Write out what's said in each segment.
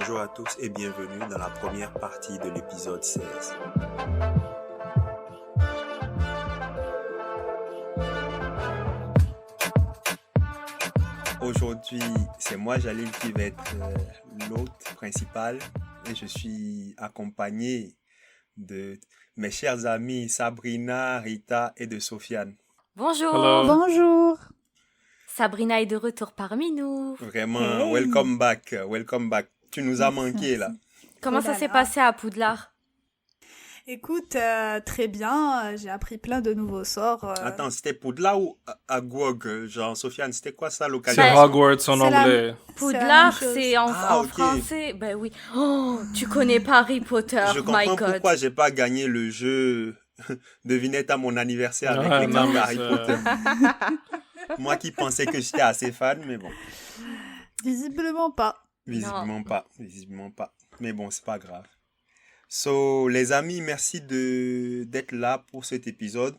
Bonjour à tous et bienvenue dans la première partie de l'épisode 16. Aujourd'hui, c'est moi Jalil qui va être l'hôte principal et je suis accompagné de mes chers amis Sabrina, Rita et de Sofiane. Bonjour. Hello. Bonjour. Sabrina est de retour parmi nous. Vraiment, Hey. welcome back. Tu nous as manqué là. Comment Oh ça là s'est là. passé à Poudlard? Écoute, très bien. J'ai appris plein de nouveaux sorts. Attends, c'était Poudlard ou Agog? Genre, Sofiane, c'était quoi ça C'est localisation? Hogwarts en C'est la- anglais. Poudlard, C'est la même c'est en, Ah, en ok. français. Ben oui. Oh, tu connais pas Harry Potter. Je My comprends God. pourquoi j'ai pas gagné le jeu devinette à mon anniversaire avec Ah, les non, cartes d'Harry c'est- Potter. Moi qui pensais que j'étais assez fan, mais bon, Visiblement pas. visiblement pas. Mais bon, c'est pas grave. So, les amis, merci d'être là pour cet épisode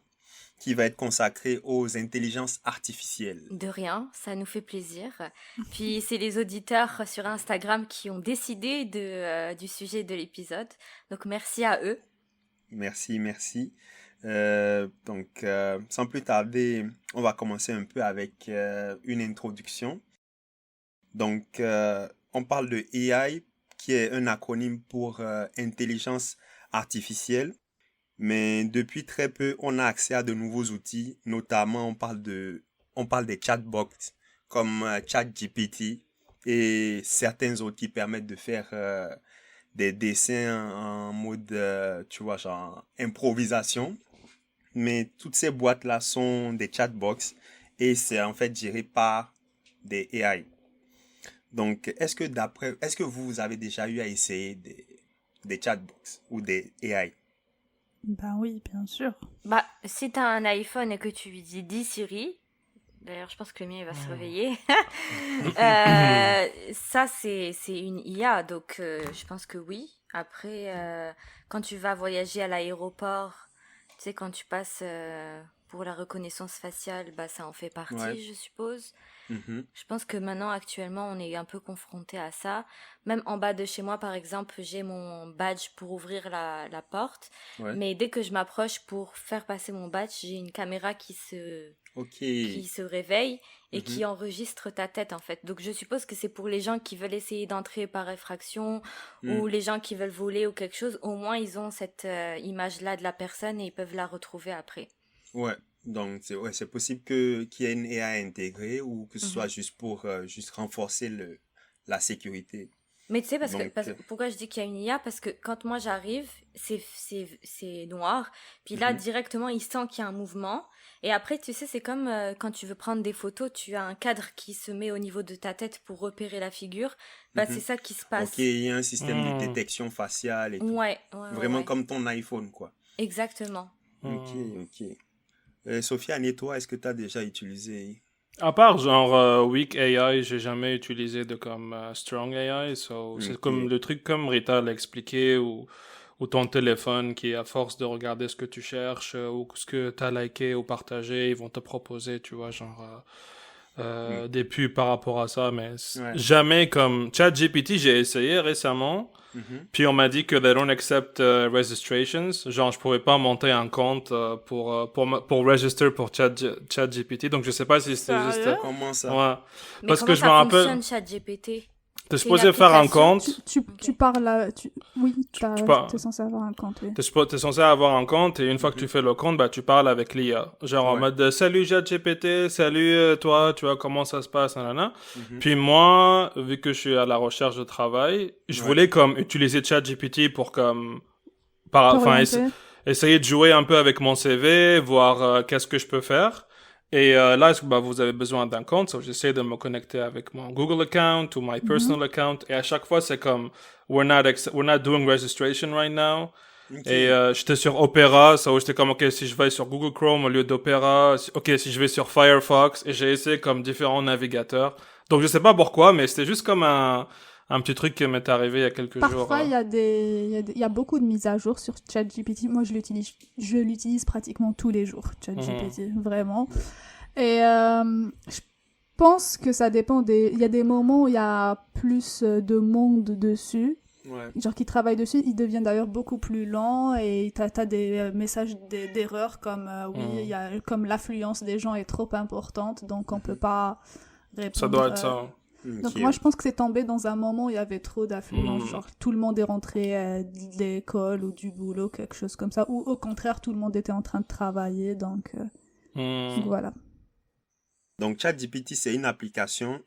qui va être consacré aux intelligences artificielles. De rien, ça nous fait plaisir. Puis c'est les auditeurs sur Instagram qui ont décidé du sujet de l'épisode. Donc merci à eux. Merci. Sans plus tarder, on va commencer un peu avec une introduction. Donc, on parle de AI, qui est un acronyme pour intelligence artificielle. Mais depuis très peu, on a accès à de nouveaux outils. Notamment, on parle des chatbots comme ChatGPT et certains autres qui permettent de faire des dessins en mode, tu vois, genre improvisation. Mais toutes ces boîtes-là sont des chatbots et c'est en fait géré par des AI. Donc, est-ce que vous avez déjà eu à essayer des chatbots ou des AI? Ben oui, bien sûr. Bah, si t'as un iPhone et que tu lui dis Siri, d'ailleurs je pense que le mien il va se réveiller, ça c'est une IA, donc je pense que oui. Après, quand tu vas voyager à l'aéroport, tu sais, quand tu passes pour la reconnaissance faciale, bah ça en fait partie, Ouais. je suppose. Mhm. Je pense que maintenant, actuellement, on est un peu confronté à ça. Même en bas de chez moi, par exemple, j'ai mon badge pour ouvrir la porte. Ouais. Mais dès que je m'approche pour faire passer mon badge, j'ai une caméra qui Ok. se réveille et Mhm. qui enregistre ta tête, en fait. Donc, je suppose que c'est pour les gens qui veulent essayer d'entrer par effraction ou les gens qui veulent voler ou quelque chose. Au moins, ils ont cette image-là de la personne et ils peuvent la retrouver après. Ouais. Donc, c'est possible qu'il y ait une AI intégrée ou que ce soit juste pour juste renforcer la sécurité. Mais tu sais, Donc, pourquoi je dis qu'il y a une IA? Parce que quand moi j'arrive, c'est noir. Puis là, directement, il sent qu'il y a un mouvement. Et après, tu sais, c'est comme quand tu veux prendre des photos, tu as un cadre qui se met au niveau de ta tête pour repérer la figure. Bah, c'est ça qui se passe. Ok, il y a un système de détection faciale et tout. Ouais. Vraiment comme ton iPhone, quoi. Exactement. Ok. Sofiane, et toi, est-ce que tu as déjà utilisé? À part genre Weak AI, j'ai jamais utilisé de comme Strong AI. So, c'est Ok. comme le truc comme Rita l'a expliqué ou ton téléphone qui, à force de regarder ce que tu cherches ou ce que tu as liké ou partagé, ils vont te proposer, tu vois, genre des pubs par rapport à ça. Mais Ouais. jamais comme ChatGPT, j'ai essayé récemment. Puis on m'a dit que they don't accept registrations. Genre, je pouvais pas monter un compte pour register pour ChatGPT. Donc, je sais pas si c'était juste... Sérieux? Comment ça? Ouais. Mais Parce comment que je ça me rappelle... fonctionne, ChatGPT? T'es c'est supposé une faire un application? compte. Tu parles là. Oui, parles. t'es censé avoir un compte, oui. T'es censé avoir un compte et une fois que tu fais le compte, bah, tu parles avec l'IA. Genre en Ouais. mode salut ChatGPT, salut toi, tu vois comment ça se passe, nanana. Puis moi, vu que je suis à la recherche de travail, je voulais comme utiliser ChatGPT pour comme T'orienter. essayer de jouer un peu avec mon CV, voir qu'est-ce que je peux faire. Et là, bah, vous avez besoin d'un compte, so j'essaie de me connecter avec mon Google account ou my personal account. Et à chaque fois, c'est comme we're not doing registration right now. Ok. Et j'étais sur Opera, so j'étais comme ok, si je vais sur Google Chrome au lieu d'Opera, si je vais sur Firefox, et j'ai essayé comme différents navigateurs. Donc je sais pas pourquoi, mais c'était juste comme un petit truc qui m'est arrivé il y a quelques jours. Parfois, il y a beaucoup de mises à jour sur ChatGPT. Moi, je l'utilise pratiquement tous les jours, ChatGPT, vraiment. Et pense que ça dépend il y a des moments où il y a plus de monde dessus. Ouais. Genre qui travaillent dessus, ils deviennent d'ailleurs beaucoup plus lents et t'as des messages d'erreurs comme oui, il y a comme l'affluence des gens est trop importante, donc on peut pas répondre. Ça doit être ça. Donc Ok. moi je pense que c'est tombé dans un moment où il y avait trop d'affluence, genre tout le monde est rentré de l'école ou du boulot, quelque chose comme ça, ou au contraire tout le monde était en train de travailler, donc voilà. Donc, ChatGPT, c'est une application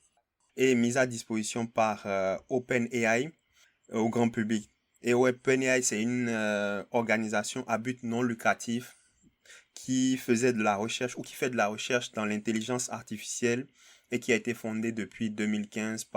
et mise à disposition par OpenAI au grand public. Et OpenAI, c'est une organisation à but non lucratif qui faisait de la recherche ou qui fait de la recherche dans l'intelligence artificielle et qui a été fondée depuis 2015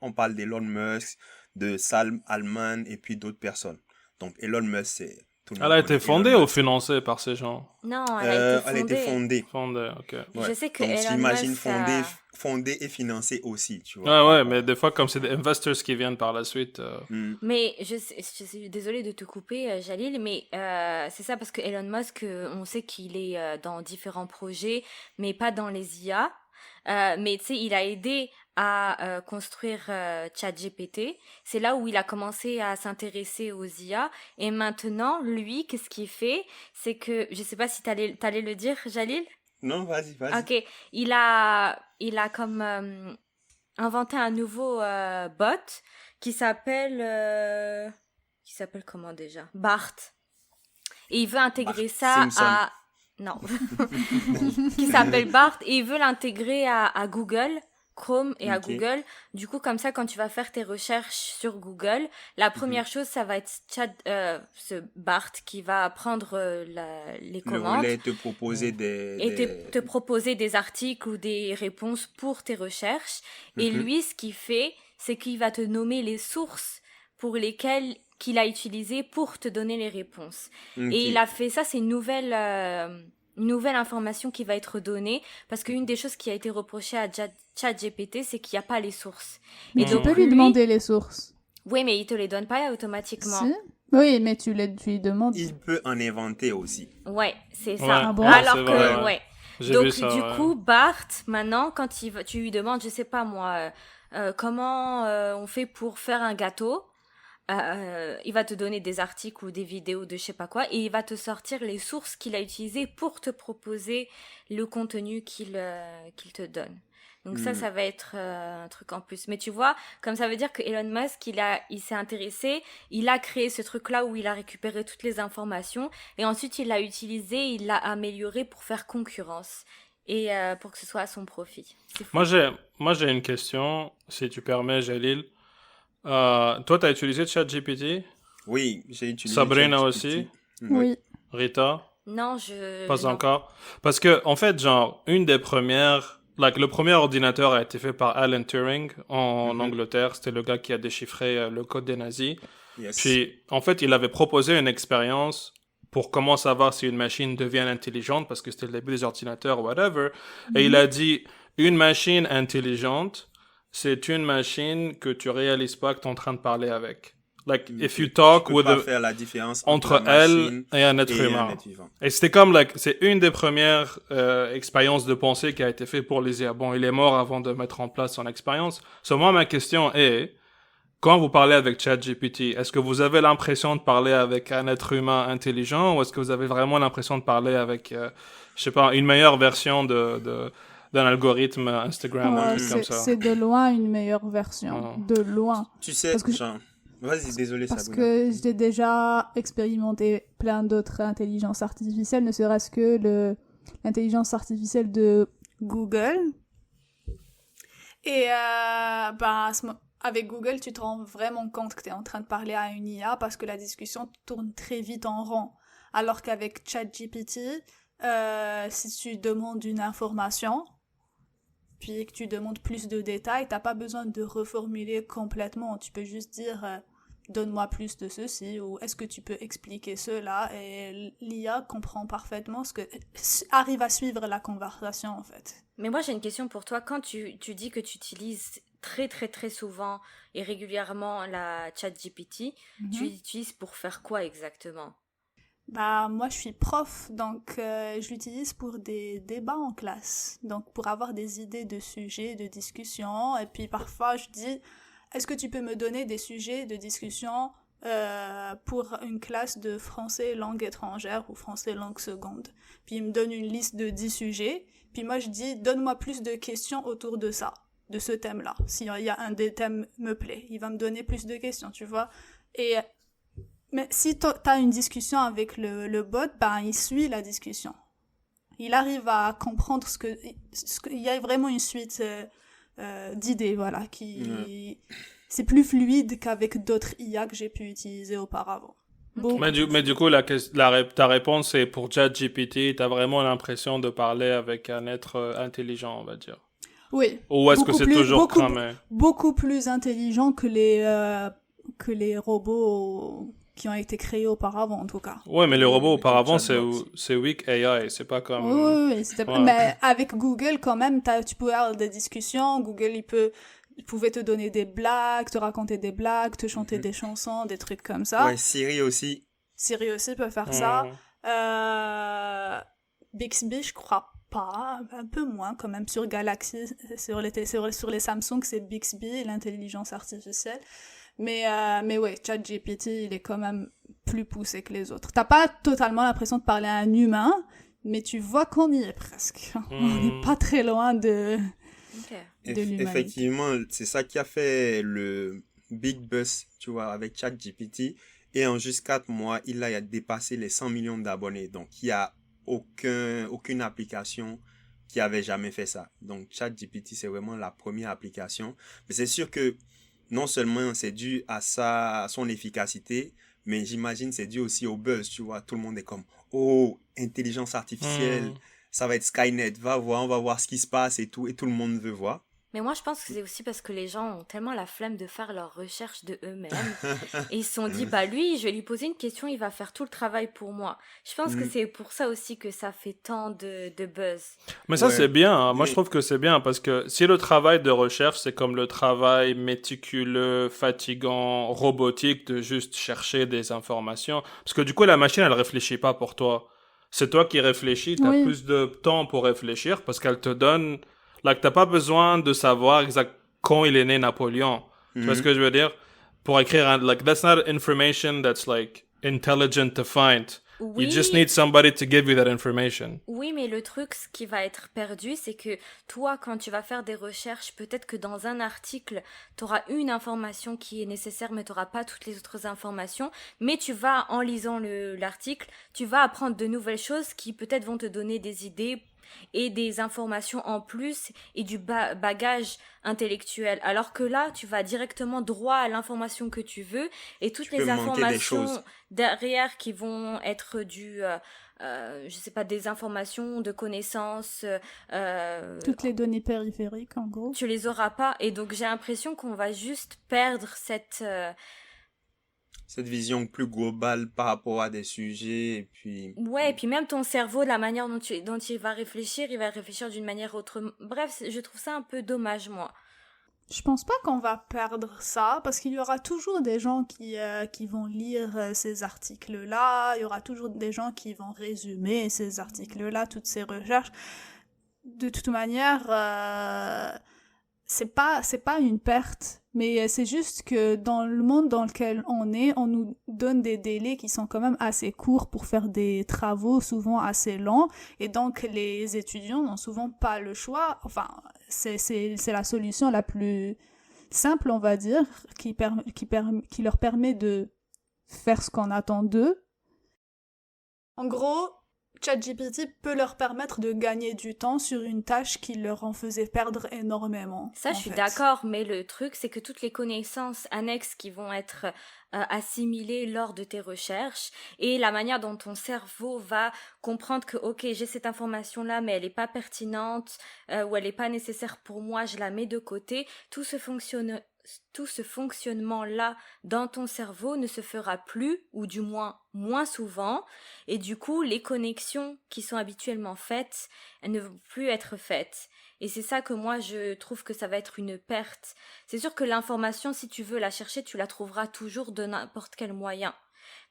on parle d'Elon Musk, de Sam Altman et puis d'autres personnes. Donc, Elon Musk, c'est tout le monde Elle a été connaît fondée Elon ou Musk. financée par ces gens? Non, elle a Elle a été été fondée. fondée. Fondée, ok. Ouais. Je sais que Donc, Elon j'imagine Musk a... fondée et financée aussi, tu Ouais, vois. ouais, mais des fois, comme c'est des investors qui viennent par la suite. Mm. Mais je suis désolée de te couper, Jalil, mais c'est ça parce que Elon Musk, on sait qu'il est dans différents projets, mais pas dans les IA. Mais tu sais, il a aidé à construire ChatGPT. C'est là où il a commencé à s'intéresser aux IA. Et maintenant, lui, qu'est-ce qu'il fait? C'est que, je sais pas si t'allais le dire, Jalil? Non, vas-y. Ok, il a comme inventé un nouveau bot qui s'appelle comment déjà? Bart. Et il veut intégrer Bart ça Simpson. à non qui s'appelle Bart et il veut l'intégrer à Google Chrome et à Ok. Google. Du coup, comme ça, quand tu vas faire tes recherches sur Google, la première chose, ça va être ce Bart qui va prendre les Le commandes relais te proposer et te proposer des articles ou des réponses pour tes recherches. Et lui, ce qu'il fait, c'est qu'il va te nommer les sources pour lesquelles qu'il a utilisé pour te donner les réponses. Ok. Et il a fait ça, c'est une nouvelle information qui va être donnée, parce qu'une des choses qui a été reprochée à ChatGPT, c'est qu'il n'y a pas les sources. Mais Et tu donc, peux lui demander les sources. Oui, mais il te les donne pas automatiquement. Si? Oui, mais tu lui demandes. Il peut en inventer aussi. Ouais, c'est ça. Ouais. Ah bon? Alors c'est que, vrai, ouais. J'ai Donc, vu ça, du ouais. coup, Bart, maintenant, quand tu lui demandes, je sais pas moi, comment on fait pour faire un gâteau, il va te donner des articles ou des vidéos de je sais pas quoi, et il va te sortir les sources qu'il a utilisées pour te proposer le contenu qu'il te donne. Donc ça va être un truc en plus. Mais tu vois, comme ça veut dire que Elon Musk, il s'est intéressé, il a créé ce truc-là où il a récupéré toutes les informations, et ensuite il l'a utilisé, il l'a amélioré pour faire concurrence, et pour que ce soit à son profit. C'est fou. Moi, j'ai une question, si tu permets, Jalil. Toi, tu as utilisé ChatGPT? Oui, j'ai utilisé Sabrina ChatGPT. aussi? Oui. Rita? Non, Pas non. encore. Parce que, en fait, genre, une des premières... le premier ordinateur a été fait par Alan Turing en Angleterre. C'était le gars qui a déchiffré le code des nazis. Yes. Puis, en fait, il avait proposé une expérience pour comment savoir si une machine devient intelligente, parce que c'était le début des ordinateurs, whatever. Et il a dit, une machine intelligente, c'est une machine que tu réalises pas que tu es en train de parler avec. Like, if you talk Tu peux with pas faire la différence entre la elle machine et un être et humain. un être vivant. Et c'était comme, c'est une des premières expériences de pensée qui a été faite pour les IA. Bon, il est mort avant de mettre en place son expérience. So, moi, ma question est, quand vous parlez avec ChatGPT, est-ce que vous avez l'impression de parler avec un être humain intelligent, ou est-ce que vous avez vraiment l'impression de parler avec, je sais pas, une meilleure version d'un algorithme Instagram ou un truc comme ça? C'est de loin une meilleure version. De loin. Tu sais, Parce que Jean, vas-y, désolé, Parce Sabrina. que j'ai déjà expérimenté plein d'autres intelligences artificielles, ne serait-ce que l'intelligence artificielle de Google. Et avec Google, tu te rends vraiment compte que tu es en train de parler à une IA parce que la discussion tourne très vite en rond. Alors qu'avec ChatGPT, si tu demandes une information, puis que tu demandes plus de détails, t'as pas besoin de reformuler complètement. Tu peux juste dire donne-moi plus de ceci, ou est-ce que tu peux expliquer cela, et l'IA comprend parfaitement arrive à suivre la conversation en fait. Mais moi j'ai une question pour toi. Quand tu dis que tu utilises très très très souvent et régulièrement la ChatGPT, tu l'utilises pour faire quoi exactement? Bah, moi, je suis prof, donc je l'utilise pour des débats en classe. Donc, pour avoir des idées de sujets, de discussion. Et puis, parfois, je dis, est-ce que tu peux me donner des sujets de discussion pour une classe de français langue étrangère ou français langue seconde? Puis, il me donne une liste de 10 sujets. Puis, moi, je dis, donne-moi plus de questions autour de ça, de ce thème-là. S'il y a un des thèmes me plaît, il va me donner plus de questions, tu vois. Et mais si t'as une discussion avec le bot, ben il suit la discussion. Il arrive à comprendre il y a vraiment une suite d'idées, voilà, c'est plus fluide qu'avec d'autres IA que j'ai pu utiliser auparavant. Bon. Mais du coup, ta réponse c'est pour ChatGPT, t'as vraiment l'impression de parler avec un être intelligent, on va dire. Oui. Ou est-ce que c'est toujours cramé? Beaucoup plus intelligent que les robots qui ont été créés auparavant, en tout cas. Ouais, mais les robots auparavant, c'est weak AI, c'est pas comme... Oui, mais avec Google, quand même, tu pouvais avoir des discussions. Google, il pouvait te donner des blagues, te raconter des blagues, te chanter des chansons, des trucs comme ça. Ouais, Siri aussi. Siri aussi peut faire ça. Bixby, je crois pas, un peu moins quand même. Sur Galaxy, sur les Samsung, c'est Bixby, l'intelligence artificielle. Mais ouais, ChatGPT, il est quand même plus poussé que les autres. T'as pas totalement l'impression de parler à un humain, mais tu vois qu'on y est presque. On n'est pas très loin de l'humanité. Effectivement, c'est ça qui a fait le big buzz, tu vois, avec ChatGPT. Et en juste 4 mois, il a dépassé les 100 millions d'abonnés. Donc, il n'y a aucune application qui avait jamais fait ça. Donc, ChatGPT, c'est vraiment la première application. Mais c'est sûr que non seulement c'est dû à son efficacité, mais j'imagine c'est dû aussi au buzz, tu vois. Tout le monde est comme, oh, intelligence artificielle, ça va être Skynet, va voir, on va voir ce qui se passe et tout le monde veut voir. Mais moi, je pense que c'est aussi parce que les gens ont tellement la flemme de faire leurs recherches de eux-mêmes. Et ils se sont dit, bah lui, je vais lui poser une question, il va faire tout le travail pour moi. Je pense que c'est pour ça aussi que ça fait tant de buzz. Mais ça, c'est bien. Hein. Moi, je trouve que c'est bien parce que si le travail de recherche, c'est comme le travail méticuleux, fatigant, robotique de juste chercher des informations. Parce que du coup, la machine, elle réfléchit pas pour toi. C'est toi qui réfléchis, t'as plus de temps pour réfléchir parce qu'elle te donne... Like, t'as pas besoin de savoir exact quand il est né Napoléon. Tu vois ce que je veux dire? Pour écrire like, that's not information that's like intelligent to find. Oui. You just need somebody to give you that information. Oui, mais le truc, ce qui va être perdu, c'est que toi, quand tu vas faire des recherches, peut-être que dans un article, t'auras une information qui est nécessaire, mais t'auras pas toutes les autres informations. Mais tu vas, en lisant l'article, tu vas apprendre de nouvelles choses qui peut-être vont te donner des idées et des informations en plus et du bagage intellectuel. Alors que là, tu vas directement droit à l'information que tu veux et toutes les informations derrière qui vont être je sais pas, des informations de connaissances. Toutes les données périphériques, en gros. Tu les auras pas et donc j'ai l'impression qu'on va juste perdre cette vision plus globale par rapport à des sujets et puis... Ouais, et puis même ton cerveau, la manière dont il va réfléchir d'une manière autre. Bref, je trouve ça un peu dommage, moi. Je pense pas qu'on va perdre ça, parce qu'il y aura toujours des gens qui vont lire ces articles-là, il y aura toujours des gens qui vont résumer ces articles-là, toutes ces recherches. De toute manière... c'est pas une perte, mais c'est juste que dans le monde dans lequel on nous donne des délais qui sont quand même assez courts pour faire des travaux souvent assez longs, et donc les étudiants n'ont souvent pas le choix. Enfin, c'est la solution la plus simple, on va dire, qui leur permet de faire ce qu'on attend d'eux. En gros, ChatGPT peut leur permettre de gagner du temps sur une tâche qui leur en faisait perdre énormément. Ça, je suis d'accord, mais le truc, c'est que toutes les connaissances annexes qui vont être assimilées lors de tes recherches et la manière dont ton cerveau va comprendre que, ok, j'ai cette information-là, mais elle n'est pas pertinente ou elle n'est pas nécessaire pour moi, je la mets de côté, tout ce fonctionnement-là dans ton cerveau ne se fera plus, ou du moins moins souvent, et du coup, les connexions qui sont habituellement faites, elles ne vont plus être faites. Et c'est ça que moi, je trouve que ça va être une perte. C'est sûr que l'information, si tu veux la chercher, tu la trouveras toujours de n'importe quel moyen.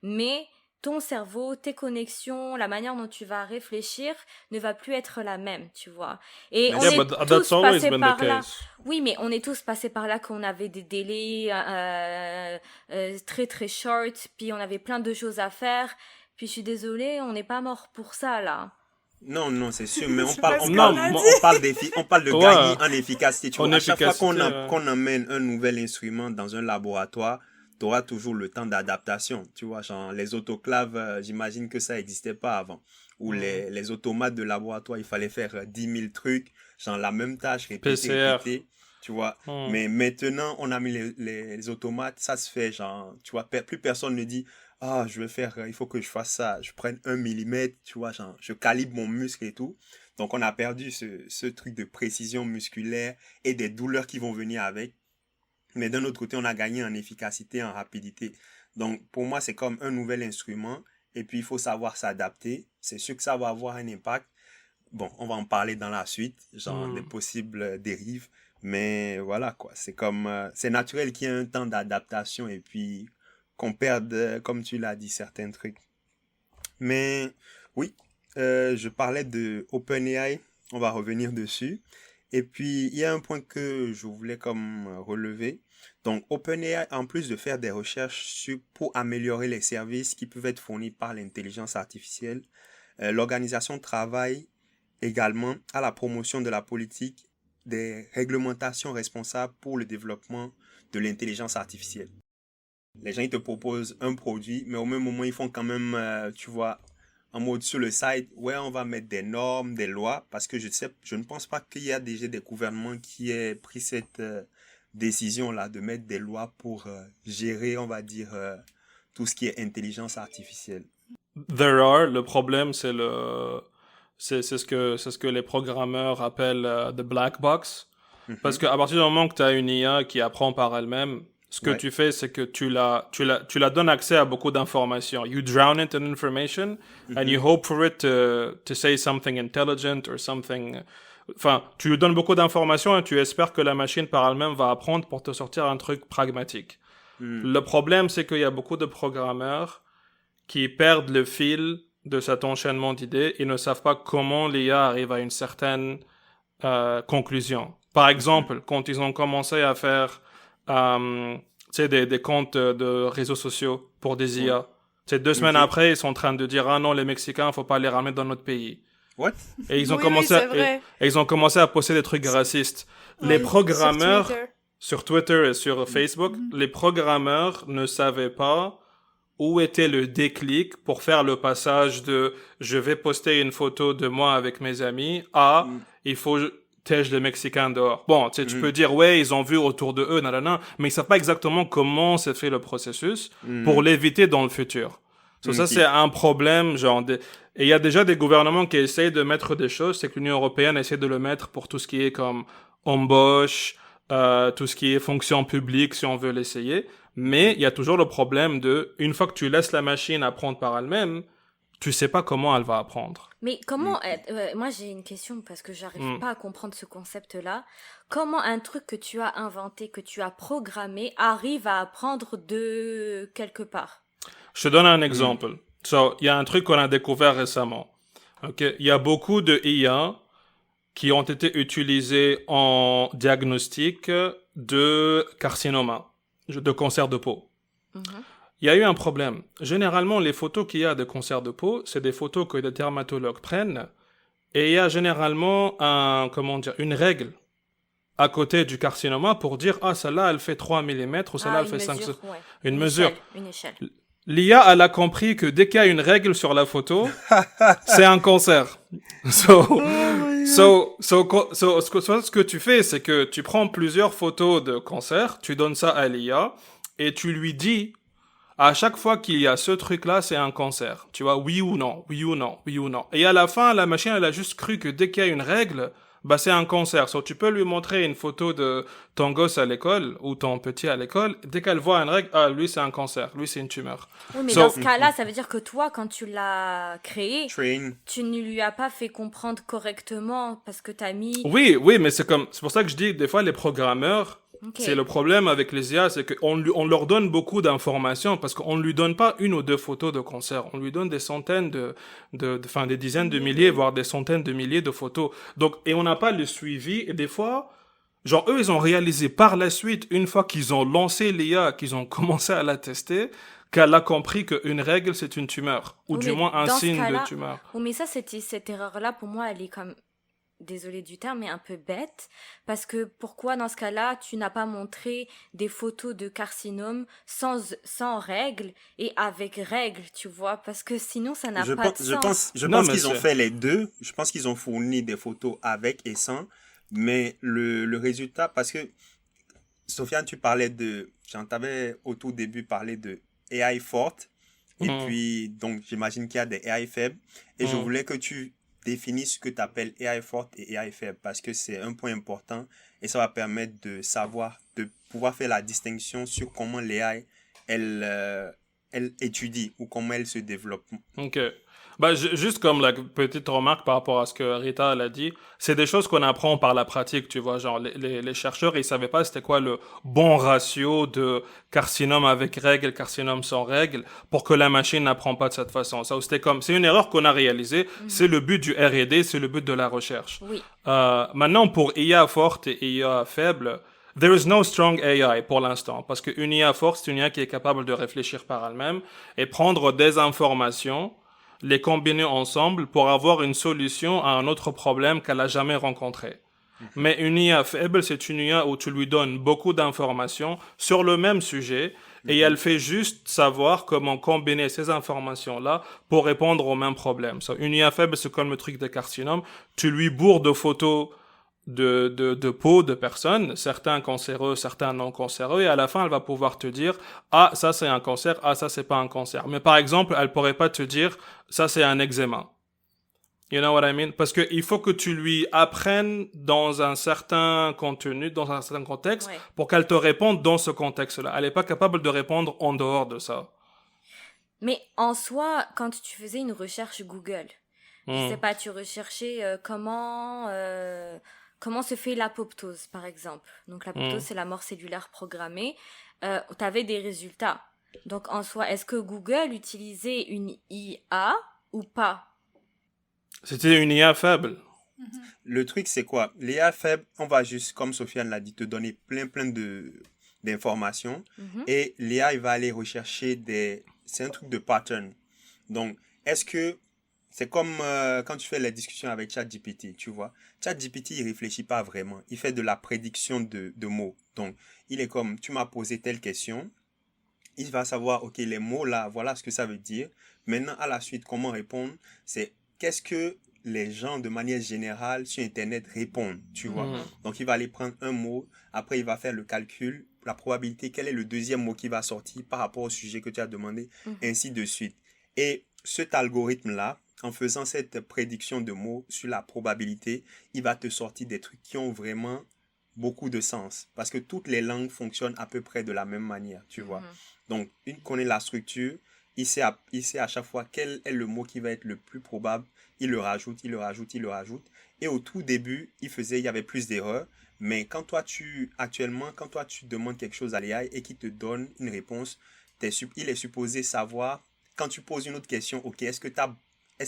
Mais ton cerveau, tes connexions, la manière dont tu vas réfléchir ne va plus être la même, tu vois. Et on Yeah, est but tous that's always passés been the par là. case. Oui, mais on est tous passés par là qu'on avait des délais très très short, puis on avait plein de choses à faire. Puis je suis désolée, on n'est pas mort pour ça là. Non, non, c'est sûr, mais C'est pas ce qu'on a dit. on parle de Ouais. gagner en efficacité. Tu En vois, à chaque fois efficacité, ouais. qu'on amène un nouvel instrument dans un laboratoire, tu auras toujours le temps d'adaptation. Tu vois, genre, les autoclaves, j'imagine que ça n'existait pas avant. Ou les automates de laboratoire, il fallait faire 10 000 trucs, genre la même tâche, PCR. répéter, tu vois. Mais maintenant, on a mis les automates, ça se fait, genre, tu vois, plus personne ne dit, ah, je vais faire, il faut que je fasse ça, je prenne 1 millimètre, tu vois, genre, je calibre mon muscle et tout. Donc, on a perdu ce truc de précision musculaire et des douleurs qui vont venir avec. Mais d'un autre côté, on a gagné en efficacité, en rapidité. Donc, pour moi, c'est comme un nouvel instrument. Et puis, il faut savoir s'adapter. C'est sûr que ça va avoir un impact. Bon, on va en parler dans la suite, genre des possibles dérives. Mais voilà, quoi. C'est comme, c'est naturel qu'il y ait un temps d'adaptation et puis qu'on perde, comme tu l'as dit, certains trucs. Mais oui, je parlais de OpenAI. On va revenir dessus. Et puis, il y a un point que je voulais comme relever. Donc, OpenAI, en plus de faire des recherches pour améliorer les services qui peuvent être fournis par l'intelligence artificielle, l'organisation travaille également à la promotion de la politique des réglementations responsables pour le développement de l'intelligence artificielle. Les gens, ils te proposent un produit, mais au même moment, ils font quand même, tu vois, en mode sur le site, ouais, on va mettre des normes, des lois, parce que je ne pense pas qu'il y a déjà des gouvernements qui aient pris cette décision-là de mettre des lois pour gérer, on va dire, tout ce qui est intelligence artificielle. There are. Le problème, c'est ce que les programmeurs appellent the black box. Parce qu'à partir du moment que tu as une IA qui apprend par elle-même, ce que tu fais, c'est que tu la donnes accès à beaucoup d'informations. You drown it in information and you hope for it to say something intelligent or something. Enfin, tu lui donnes beaucoup d'informations et tu espères que la machine par elle-même va apprendre pour te sortir un truc pragmatique. Le problème, c'est qu'il y a beaucoup de programmeurs qui perdent le fil de cet enchaînement d'idées et ne savent pas comment l'IA arrive à une certaine conclusion. Par exemple, quand ils ont commencé à faire des comptes de réseaux sociaux pour des IA, 2 semaines après, ils sont en train de dire « Ah non, les Mexicains, faut pas les ramener dans notre pays. » What? Et ils ont c'est ils ont commencé à poster des trucs racistes. Les programmeurs sur Twitter et sur Facebook, les programmeurs ne savaient pas où était le déclic pour faire le passage de je vais poster une photo de moi avec mes amis à il faut tège les Mexicains dehors. Bon, tu peux dire ouais, ils ont vu autour de eux, nanana, mais ils savent pas exactement comment s'est fait le processus pour l'éviter dans le futur. Ça, c'est un problème, genre, et il y a déjà des gouvernements qui essayent de mettre des choses, c'est que l'Union européenne essaie de le mettre pour tout ce qui est comme embauche, tout ce qui est fonction publique, si on veut l'essayer. Mais il y a toujours le problème de, une fois que tu laisses la machine apprendre par elle-même, tu sais pas comment elle va apprendre. Mais comment, moi j'ai une question parce que j'arrive pas à comprendre ce concept-là. Comment un truc que tu as inventé, que tu as programmé, arrive à apprendre de quelque part? Je te donne un exemple. Il y a un truc qu'on a découvert récemment. Il y a beaucoup de IA qui ont été utilisés en diagnostic de carcinoma, de cancer de peau. Il y a eu un problème. Généralement, les photos qu'il y a de cancer de peau, c'est des photos que des dermatologues prennent et il y a généralement une règle à côté du carcinoma pour dire « Ah, celle-là, elle fait 3 mm ou celle-là, elle fait 5 cm. » Une mesure. Une échelle. L'IA, elle a compris que dès qu'il y a une règle sur la photo, c'est un cancer. Ce que tu fais, c'est que tu prends plusieurs photos de cancer, tu donnes ça à l'IA, et tu lui dis, à chaque fois qu'il y a ce truc-là, c'est un cancer. Tu vois, oui ou non, oui ou non, oui ou non. Et à la fin, la machine, elle a juste cru que dès qu'il y a une règle, bah c'est un cancer. Tu peux lui montrer une photo de ton gosse à l'école ou ton petit à l'école. Dès qu'elle voit une règle, ah, lui c'est un cancer, lui c'est une tumeur. Oui, mais dans ce cas-là, ça veut dire que toi, quand tu l'as créé, tu ne lui as pas fait comprendre correctement parce que t'as mis... Oui, mais c'est pour ça que je dis, des fois, les programmeurs, Ok. C'est le problème avec les IA, c'est on leur donne beaucoup d'informations parce qu'on ne lui donne pas une ou deux photos de concert. On lui donne des centaines enfin, des dizaines de milliers, voire des centaines de milliers de photos. Donc, et on n'a pas le suivi. Et des fois, genre, eux, ils ont réalisé par la suite, une fois qu'ils ont lancé l'IA, qu'ils ont commencé à la tester, qu'elle a compris qu'une règle, c'est une tumeur. Ou Oui, du mais moins un dans ce signe cas-là- de tumeur. Oui, mais ça, cette erreur-là, pour moi, elle est comme, désolée du terme, mais un peu bête. Parce que pourquoi, dans ce cas-là, tu n'as pas montré des photos de carcinome sans règles et avec règles, tu vois? Parce que sinon, ça n'a Je pas pense, de je sens. pense, je Non, pense mais qu'ils ont c'est- fait les deux. Je pense qu'ils ont fourni des photos avec et sans. Mais le résultat, parce que, Sofiane, tu parlais j'en t'avais au tout début parlé de AI forte. Et Mhm. puis, donc, j'imagine qu'il y a des AI faibles. Et je Mhm. voulais que tu définisses ce que tu appelles AI forte et AI faible parce que c'est un point important et ça va permettre de savoir, de pouvoir faire la distinction sur comment l'AI, elle étudie ou comment elle se développe. Ok. Bah, juste comme la petite remarque par rapport à ce que Rita elle a dit, c'est des choses qu'on apprend par la pratique, tu vois. Genre, les chercheurs, ils savaient pas c'était quoi le bon ratio de carcinome avec règles, carcinome sans règles, pour que la machine n'apprend pas de cette façon. Ça, c'était comme, c'est une erreur qu'on a réalisée. C'est le but du R&D, c'est le but de la recherche. Oui. Maintenant, pour IA forte et IA faible, there is no strong AI pour l'instant. Parce qu'une IA forte, c'est une IA qui est capable de réfléchir par elle-même et prendre des informations, les combiner ensemble pour avoir une solution à un autre problème qu'elle a jamais rencontré. Mais une IA faible, c'est une IA où tu lui donnes beaucoup d'informations sur le même sujet et elle fait juste savoir comment combiner ces informations-là pour répondre au même problème. So, une IA faible, c'est comme le truc des carcinomes. Tu lui bourres de photos de peau de personnes, certains cancéreux, certains non cancéreux, et à la fin, elle va pouvoir te dire, ah, ça c'est un cancer, ah, ça c'est pas un cancer. Mais par exemple, elle pourrait pas te dire, ça c'est un eczéma. You know what I mean? Parce que il faut que tu lui apprennes dans un certain contenu, dans un certain contexte, Ouais. pour qu'elle te réponde dans ce contexte-là. Elle est pas capable de répondre en dehors de ça. Mais en soi, quand tu faisais une recherche Google, je Hmm. sais pas, tu recherchais comment se fait l'apoptose, par exemple. Donc l'apoptose, c'est la mort cellulaire programmée. Tu avais des résultats. Donc en soi, est-ce que Google utilisait une IA ou pas? C'était une IA faible. Le truc, c'est quoi? L'IA faible, on va juste, comme Sofiane l'a dit, te donner plein d'informations. Mhm. Et l'IA, il va aller rechercher c'est un truc de pattern. Donc, est-ce que c'est comme quand tu fais les discussions avec ChatGPT, tu vois? ChatGPT, il réfléchit pas vraiment. Il fait de la prédiction de mots. Donc, il est comme, tu m'as posé telle question. Il va savoir, OK, les mots là, voilà ce que ça veut dire. Maintenant, à la suite, comment répondre? C'est qu'est-ce que les gens, de manière générale, sur Internet répondent, tu vois? Mhm. Donc, il va aller prendre un mot. Après, il va faire le calcul, la probabilité, quel est le deuxième mot qui va sortir par rapport au sujet que tu as demandé, ainsi de suite. Et cet algorithme-là, en faisant cette prédiction de mots sur la probabilité, il va te sortir des trucs qui ont vraiment beaucoup de sens. Parce que toutes les langues fonctionnent à peu près de la même manière, tu vois. Donc, il connaît la structure, il sait à chaque fois quel est le mot qui va être le plus probable. Il le rajoute, il le rajoute, il le rajoute. Et au tout début, il y avait plus d'erreurs. Mais quand toi, tu demandes quelque chose à l'AI et qu'il te donne une réponse, il est supposé savoir, quand tu poses une autre question, OK, est-ce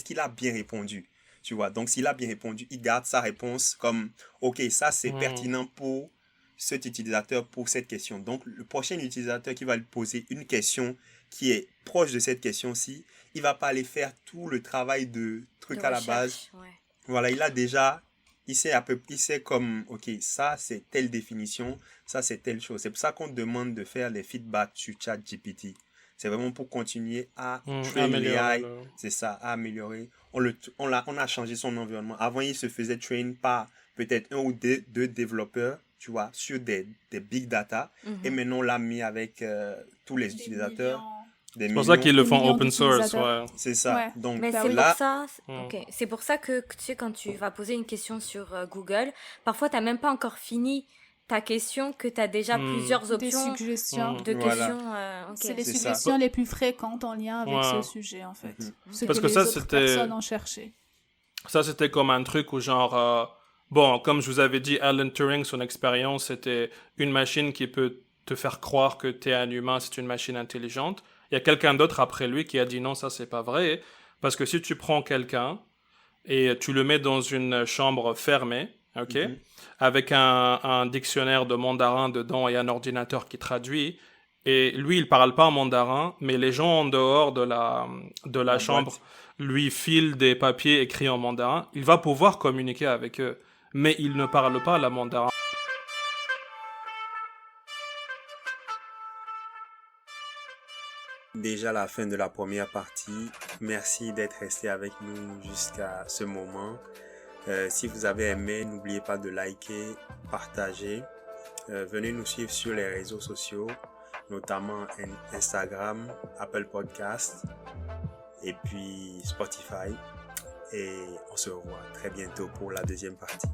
qu'il a bien répondu? Tu vois, donc s'il a bien répondu, il garde sa réponse comme, OK, ça c'est pertinent pour cet utilisateur, pour cette question. Donc, le prochain utilisateur qui va lui poser une question qui est proche de cette question-ci, il va pas aller faire tout le travail de truc De à la recherche, base. ouais. Voilà, il sait comme, OK, ça c'est telle définition, ça c'est telle chose. C'est pour ça qu'on demande de faire les feedbacks sur ChatGPT. C'est vraiment pour continuer à train l'AI, c'est ça, à améliorer. On a changé son environnement. Avant, il se faisait train par peut-être un ou deux développeurs, tu vois, sur des big data. Et maintenant, on l'a mis avec tous les utilisateurs. C'est pour ça qu'ils le font open source, ouais. C'est ça. Ouais. Donc, Mais c'est là, pour ça, ok. C'est pour ça que tu sais, quand tu vas poser une question sur Google, parfois tu n'as même pas encore fini ta question, que tu as déjà plusieurs Des options suggestions. de Voilà. questions. Ok. C'est les C'est suggestions les plus fréquentes en lien avec Ouais. ce sujet, en fait. Ce Parce que que les ça, autres c'était- personnes ont cherché. Ça, c'était comme un truc où genre, Bon, comme je vous avais dit, Alan Turing, son expérience, c'était une machine qui peut te faire croire que tu es un humain, c'est une machine intelligente. Il y a quelqu'un d'autre après lui qui a dit non, ça c'est pas vrai, parce que si tu prends quelqu'un et tu le mets dans une chambre fermée, ok, avec un dictionnaire de mandarin dedans et un ordinateur qui traduit, et lui il parle pas en mandarin, mais les gens en dehors de la chambre boîte. lui filent des papiers écrits en mandarin, il va pouvoir communiquer avec eux, mais il ne parle pas la mandarin. Déjà la fin de la première partie. Merci d'être resté avec nous jusqu'à ce moment. Si vous avez aimé, n'oubliez pas de liker, partager. Venez nous suivre sur les réseaux sociaux, notamment Instagram, Apple Podcast et puis Spotify. Et on se revoit très bientôt pour la deuxième partie.